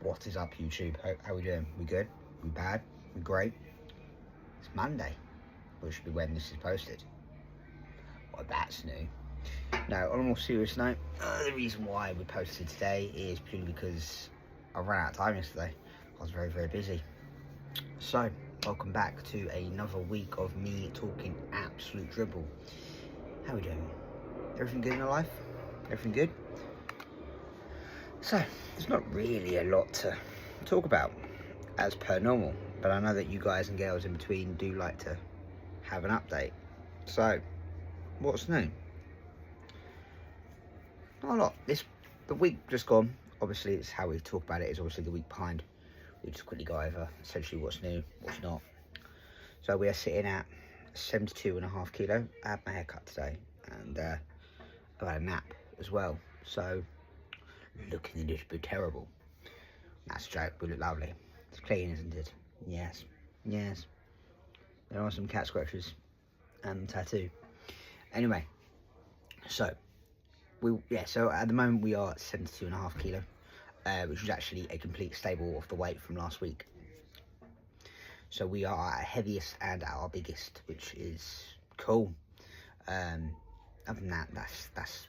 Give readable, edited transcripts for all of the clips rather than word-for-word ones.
What is up, YouTube? How we doing? We good? We bad? We great? It's Monday, which should be when this is posted. Well, that's new. No, on a more serious note, the reason why we posted today is purely because I ran out of time yesterday. I was very, very busy. So, welcome back to another week of me talking absolute dribble. How we doing? Everything good in your life? Everything good? So, there's not really a lot to talk about, as per normal, but I know that you guys and girls in between do like to have an update. So, what's new? Not a lot. The week just gone, obviously it's how we talk about it, is obviously the week behind. We just quickly go over essentially what's new, what's not. So we are sitting at 72.5 kilo. I had my haircut today, and I've had a nap as well. So, looking a little bit terrible. That's a joke, we look lovely. It's clean, isn't it? Yes. Yes. There are some cat scratches and tattoo. Anyway, so so at the moment we are at 72.5 kilo, which is actually a complete stable of the weight from last week. So we are at our heaviest and at our biggest, which is cool. Other than that, that's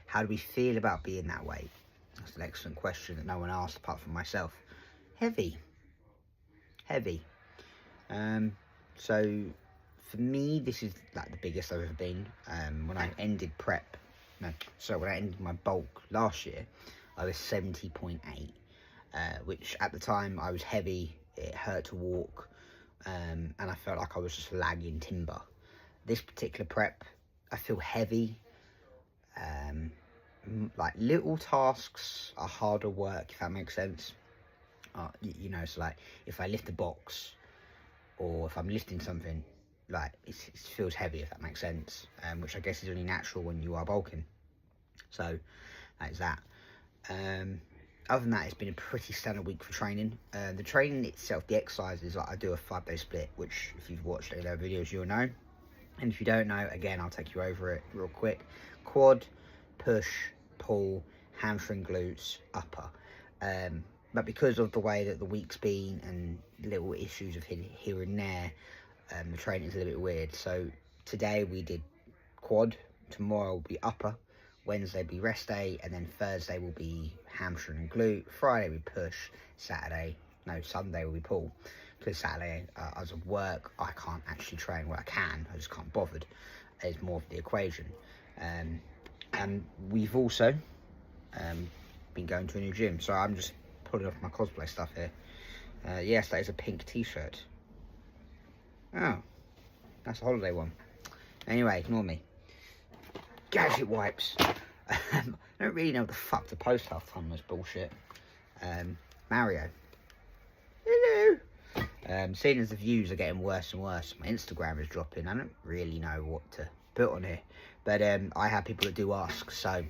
how do we feel about being that weight? That's an excellent question that no one asked apart from myself. Heavy. So for me, this is like the biggest I've ever been. When I ended when I ended my bulk last year, I was 70.8, which at the time I was heavy. It hurt to walk, and I felt like I was just lagging timber. This particular prep, I feel heavy. Like little tasks are harder work, if that makes sense. You know, so like if I lift a box or if I'm lifting something, like it feels heavy, if that makes sense, which I guess is only natural when you are bulking. So that is that. Other than that, it's been a pretty standard week for training. The training itself, the exercises, like I do a 5-day split, which if you've watched any of their videos, you'll know. And if you don't know, again, I'll take you over it real quick. Quad, push, pull, hamstring, glutes, upper. But because of the way that the week's been and little issues of here and there, the training's a little bit weird. So today we did quad, tomorrow will be upper, Wednesday will be rest day, and then Thursday will be hamstring and glute, Friday we push, Sunday will be pull. Because Saturday, as of work, I can't actually train. Well, I can, I just can't bothered. It's more of the equation. And we've also been going to a new gym, so I'm just pulling off my cosplay stuff here. Yes, that is a pink t-shirt. Oh, that's a holiday one. Anyway, ignore me. Gadget wipes. I don't really know what the fuck to post half the time on this bullshit. Mario. Hello. Seeing as the views are getting worse and worse, my Instagram is dropping. I don't really know what to put on here, but I have people that do ask, so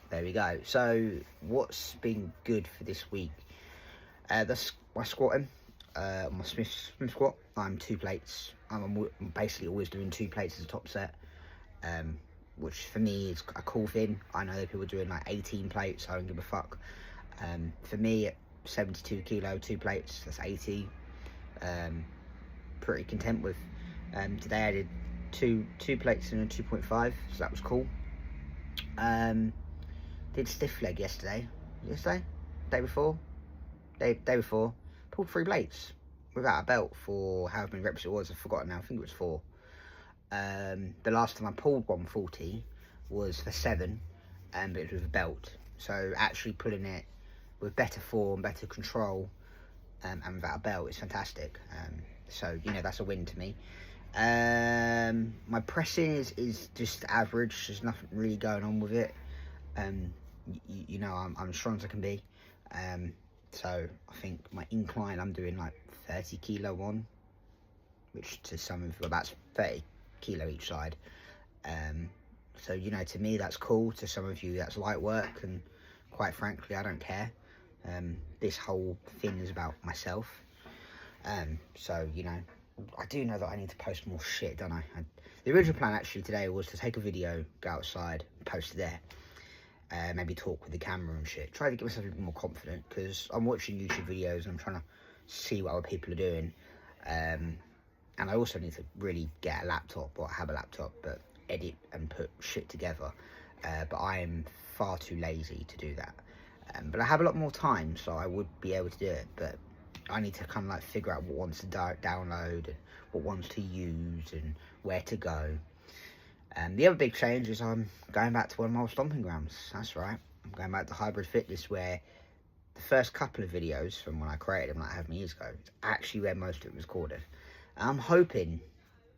there we go. So what's been good for this week? That's my squatting. My Smith squat, I'm 2 plates. I'm basically always doing 2 plates as a top set, which for me is a cool thing. I know that people are doing like 18 plates, so I don't give a fuck. For me, at 72 kilo, 2 plates, that's 80. Pretty content with. Today I did two plates and a 2.5, so that was cool. Did stiff leg yesterday, day before, pulled 3 plates without a belt for however many reps it was. I've forgotten now. I think it was 4. The last time I pulled 140 was for 7, but it was with a belt. So actually pulling it with better form, better control, and without a belt is fantastic. So you know, that's a win to me. My pressing is just average. There's nothing really going on with it. You know, I'm as strong as I can be. So I think my incline, I'm doing like 30 kilo on, which to some of, well, that's 30 kilo each side. So you know, to me that's cool. To some of you that's light work, and quite frankly I don't care. This whole thing is about myself. So you know, I do know that I need to post more shit, don't I? The original plan actually today was to take a video, go outside, and post it there. maybe talk with the camera and shit. Try to get myself a bit more confident, because I'm watching YouTube videos and I'm trying to see what other people are doing. And I also need to really get a laptop, or have a laptop, but edit and put shit together. But I am far too lazy to do that. But I have a lot more time, so I would be able to do it. But I need to kind of like figure out what ones to download, and what ones to use, and where to go. And the other big change is I'm going back to one of my old stomping grounds. That's right. I'm going back to Hybrid Fitness, where the first couple of videos from when I created them, like however many years ago, it's actually where most of it was recorded. And I'm hoping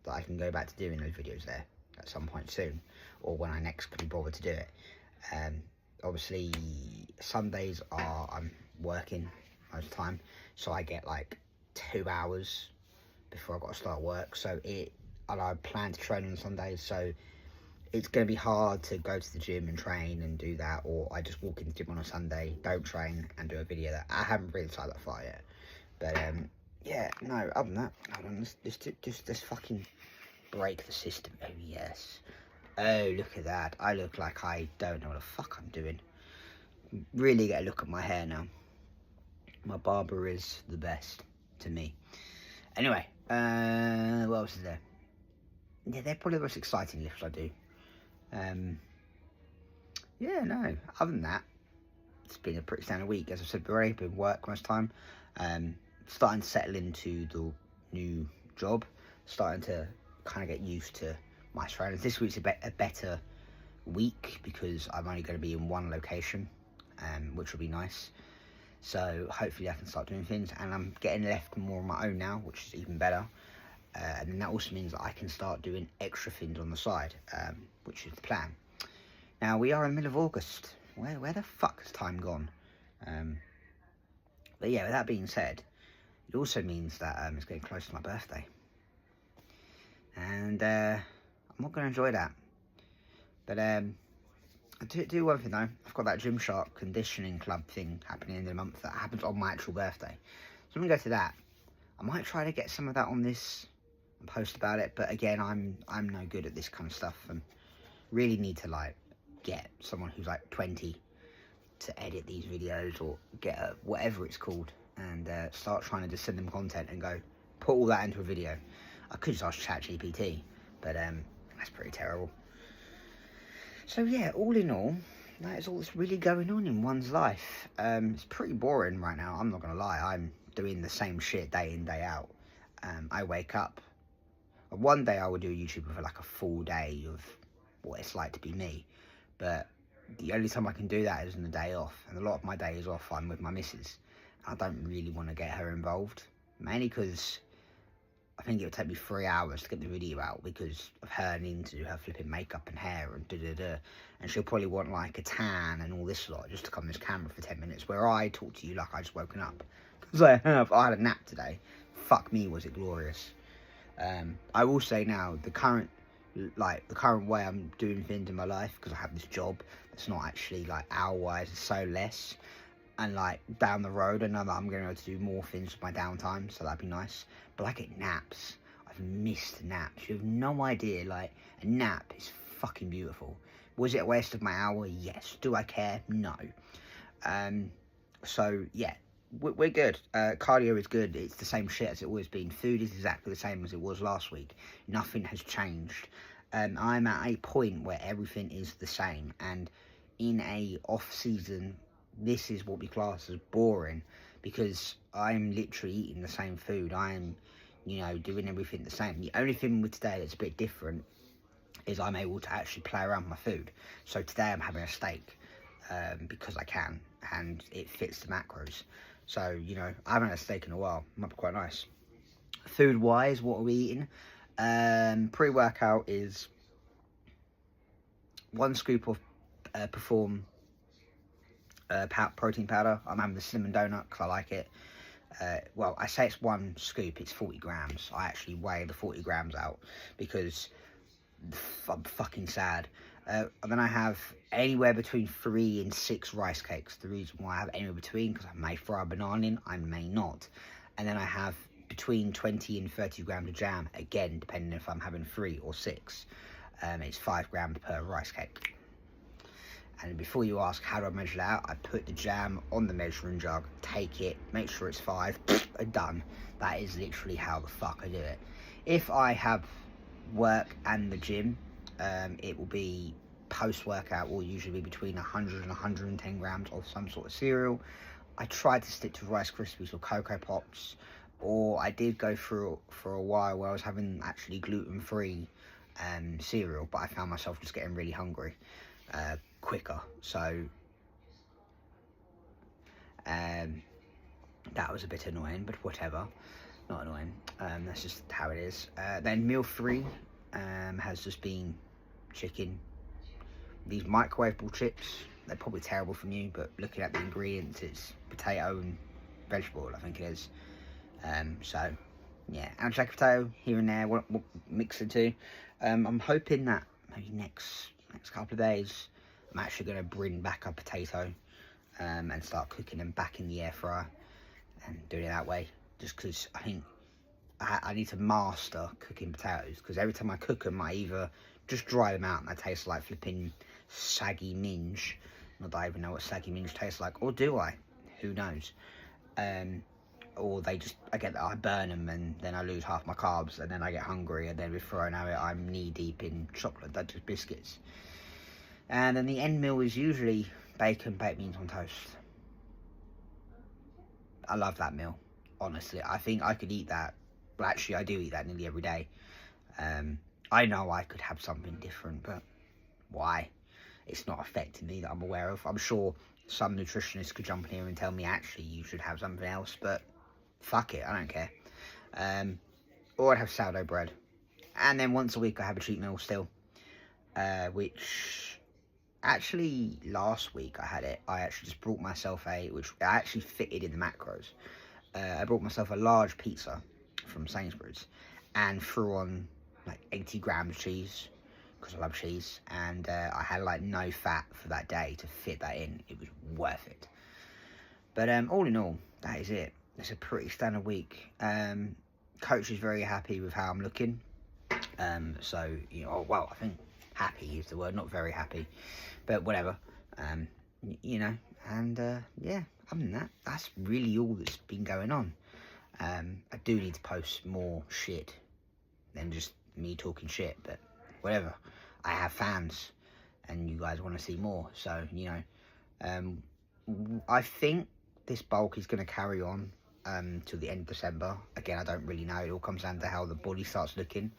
that I can go back to doing those videos there at some point soon, or when I next can be bothered to do it. Obviously, Sundays I'm working most of the time, so I get like 2 hours before I've got to start work. And I plan to train on Sundays, so it's going to be hard to go to the gym and train and do that, or I just walk in the gym on a Sunday, don't train, and do a video. That I haven't really decided that far yet. But yeah, no, other than that, hold on, let's fucking break the system, baby, yes. Oh, look at that. I look like I don't know what the fuck I'm doing. Really get a look at my hair now. My barber is the best to me. Anyway, what else is there? Yeah, they're probably the most exciting lifts I do. Yeah, no, other than that, it's been a pretty standard week. As I said, already been work most of the time. Starting to settle into the new job. Starting to kind of get used to my surroundings. This week's a better week, because I'm only going to be in one location, which will be nice. So hopefully I can start doing things, and I'm getting left more on my own now, which is even better. And then that also means that I can start doing extra things on the side, which is the plan. Now, we are in the middle of August. Where the fuck has time gone? But yeah, with that being said, it also means that it's getting close to my birthday. And I'm not going to enjoy that. But I do one thing though. I've got that Gymshark conditioning club thing happening in the month that happens on my actual birthday. So I'm going to go to that. I might try to get some of that on this and post about it, but again, I'm no good at this kind of stuff, and really need to like get someone who's like 20 to edit these videos, or get whatever it's called, and start trying to just send them content and go put all that into a video. I could just ask ChatGPT, but that's pretty terrible. So yeah, all in all, that is all that's really going on in one's life. It's pretty boring right now, I'm not gonna lie. I'm doing the same shit day in, day out. I wake up. One day I would do a YouTube for like a full day of what it's like to be me. But the only time I can do that is on the day off. And a lot of my days off, I'm with my missus. I don't really want to get her involved. Mainly because I think it would take me 3 hours to get the video out, because of her needing to do her flipping makeup and hair and da-da-da. And she'll probably want like a tan and all this lot just to come on this camera for 10 minutes, where I talk to you like I just woken up. Because I had a nap today. Fuck me, was it glorious. I will say now, the current way I'm doing things in my life, because I have this job that's not actually like hour-wise, it's so less. And like down the road, I know that I'm going to be able to do more things with my downtime, so that'd be nice. But like at naps, I've missed naps. You have no idea. Like, a nap is fucking beautiful. Was it a waste of my hour? Yes. Do I care? No. So yeah, we're good. Cardio is good. It's the same shit as it always been. Food is exactly the same as it was last week. Nothing has changed. I'm at a point where everything is the same, and in a off season, this is what we class as boring, because I'm literally eating the same food. I'm, doing everything the same. The only thing with today that's a bit different is I'm able to actually play around with my food. So today I'm having a steak, because I can, and it fits the macros. So, I haven't had a steak in a while. Might be quite nice. Food-wise, what are we eating? Pre-workout is 1 scoop of Perform protein powder. I'm having the cinnamon donut because I like it. Well, I say it's 1 scoop, it's 40 grams. I actually weigh the 40 grams out because I'm fucking sad. And then I have anywhere between 3 and 6 rice cakes. The reason why I have anywhere between, because I may throw a banana in, I may not. And then I have between 20 and 30 grams of jam, again, depending if I'm having 3 or 6. It's 5 grams per rice cake. And before you ask how do I measure that out, I put the jam on the measuring jug, take it, make sure it's 5, and done. That is literally how the fuck I do it. If I have work and the gym, it will be post-workout, will usually be between 100 and 110 grams of some sort of cereal. I try to stick to Rice Krispies or Cocoa Pops, or I did go through for a while where I was having actually gluten-free cereal, but I found myself just getting really hungry quicker, so that was a bit annoying, but whatever. Not annoying, that's just how it is. Then meal 3 has just been chicken. These microwavable chips, they're probably terrible for you, but looking at the ingredients, it's potato and vegetable, I think it is. So yeah, and jack potato here and there, we'll mix the two. I'm hoping that maybe next couple of days I'm actually going to bring back a potato and start cooking them back in the air fryer and doing it that way, just because I think I need to master cooking potatoes, because every time I cook them I either just dry them out and they taste like flipping saggy minge, not that I even know what saggy minge tastes like, or do I? Who knows? Or I burn them and then I lose half my carbs and then I get hungry, and then before I know it I'm knee deep in chocolate Dutchess biscuits. And then the end meal is usually bacon, baked beans on toast. I love that meal, honestly. I think I could eat that. Well, actually I do eat that nearly every day. I know I could have something different, but why? It's not affecting me that I'm aware of. I'm sure some nutritionists could jump in here and tell me actually you should have something else, but fuck it, I don't care. Or I'd have sourdough bread. And then once a week I have a cheat meal still, which actually last week I had it. I actually just brought myself which I actually fitted in the macros. I brought myself a large pizza from Sainsbury's and threw on like 80 grams of cheese, because I love cheese, and I had like no fat for that day to fit that in. It was worth it. But all in all, that is it. It's a pretty standard week. Coach is very happy with how I'm looking. So, you know, well, I think happy is the word, not very happy, but whatever. You know, and yeah, other than that, that's really all that's been going on. I do need to post more shit than just me talking shit, but whatever. I have fans and you guys want to see more, so you know, I think this bulk is going to carry on till the end of December. Again, I don't really know. It all comes down to how the body starts looking.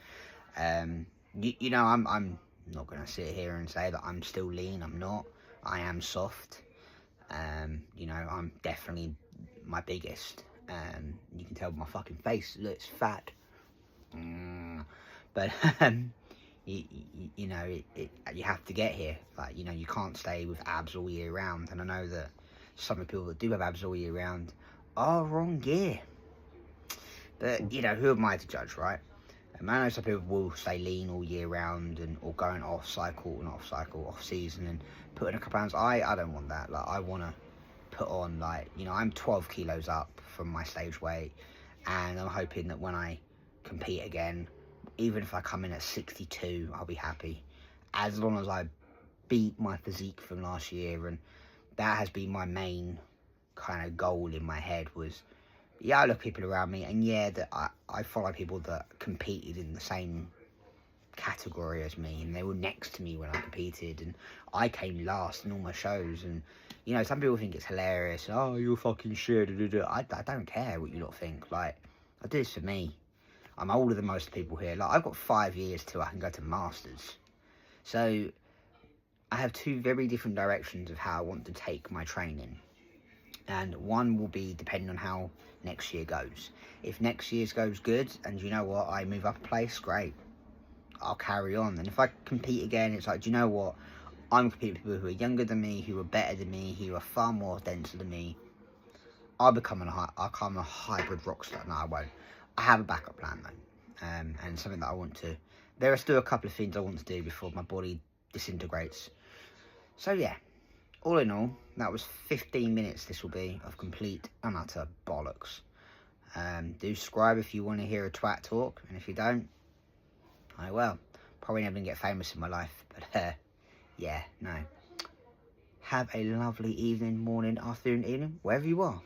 You know, I'm not going to sit here and say that I'm still lean. I'm not. I am soft. You know, I'm definitely my biggest. You can tell by my fucking face. Look, it's fat. But you know, you have to get here. Like, you know, you can't stay with abs all year round. And I know that some of the people that do have abs all year round are wrong gear. But, you know, who am I to judge, right? I know some people will stay lean all year round or going off season and put in a couple pounds. I don't want that. Like, I want to put on, like, you know, I'm 12 kilos up from my stage weight, and I'm hoping that when I compete again, even if I come in at 62, I'll be happy, as long as I beat my physique from last year. And that has been my main kind of goal in my head. Was, yeah, I look at people around me, and yeah, that I follow people that competed in the same category as me, and they were next to me when I competed, and I came last in all my shows. And you know, some people think it's hilarious. Oh, you're fucking shit. I don't care what you lot think. Like, I do this for me. I'm older than most people here. Like, I've got 5 years till I can go to Masters. So I have two very different directions of how I want to take my training. And one will be depending on how next year goes. If next year's goes good, and you know what, I move up a place, great. I'll carry on. And if I compete again, it's like, do you know what? I'm competing with people who are younger than me, who are better than me, who are far more denser than me. I'll become a hybrid rock star. No, I won't. I have a backup plan though, and something that I want to. There are still a couple of things I want to do before my body disintegrates. So yeah, all in all, that was 15 minutes. This will be of complete and utter bollocks. Do subscribe if you want to hear a twat talk, and if you don't, I will. Probably never gonna get famous in my life, but yeah, no. have a lovely evening, morning, afternoon, evening, wherever you are.